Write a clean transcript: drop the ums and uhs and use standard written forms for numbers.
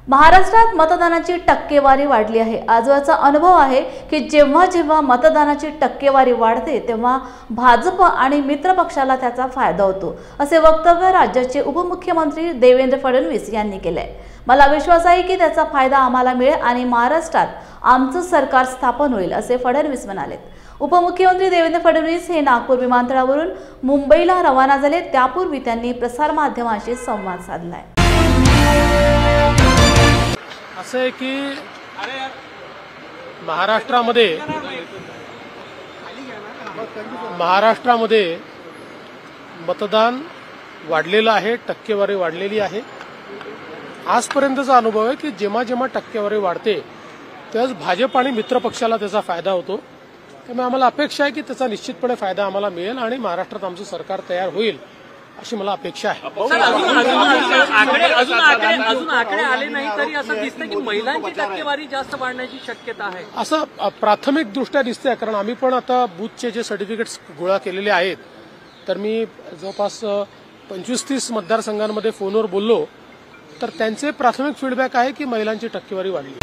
महाराष्ट्रात मतदानाची टक्केवारी वाढली आहे। आजवरचा अनुभव आहे की जेव्हा जेव्हा मतदानाची टक्केवारी वाढते तेव्हा भाजप आणि मित्र पक्षाला त्याचा फायदा होतो, असे वक्तव्य राज्याचे उपमुख्यमंत्री देवेंद्र फडणवीस यांनी केले। मला विश्वास आहे की त्याचा फायदा आम्हाला मिळेल आणि महाराष्ट्रात आमचं सरकार स्थापन होईल, असे फडणवीस म्हणाले। उपमुख्यमंत्री देवेंद्र फडणवीस हे नागपूर विमानतळावरून मुंबईला रवाना झाले। त्यापूर्वी त्यांनी प्रसार माध्यमांशी संवाद साधलाय। असं आहे की महाराष्ट्रामध्ये मतदान वाढलेलं आहे, टक्केवारी वाढलेली आहे। आजपर्यंतचा अनुभव आहे की जेव्हा जेव्हा टक्केवारी वाढते त्याच भाजप आणि मित्र पक्षाला त्याचा फायदा होतो। त्यामुळे आम्हाला अपेक्षा आहे की त्याचा निश्चितपणे फायदा आम्हाला मिळेल आणि महाराष्ट्रात आमचं सरकार तयार होईल अशी मला अपेक्षा आहे। अजून आकडे आले नाही तरी असं दिसतं की महिलांची टक्केवारी जास्त वाढण्याची शक्यता आहे, असं प्राथमिक दृष्ट्या दिसतंय। कारण आम्ही पण आता बूथचे जे सर्टिफिकेट्स गोळा केलेले आहेत, तर मी जवळपास 25-30 मतदारसंघांमध्ये फोनवर बोललो, तर त्यांचे प्राथमिक फीडबॅक आहे की महिलांची टक्केवारी वाढली।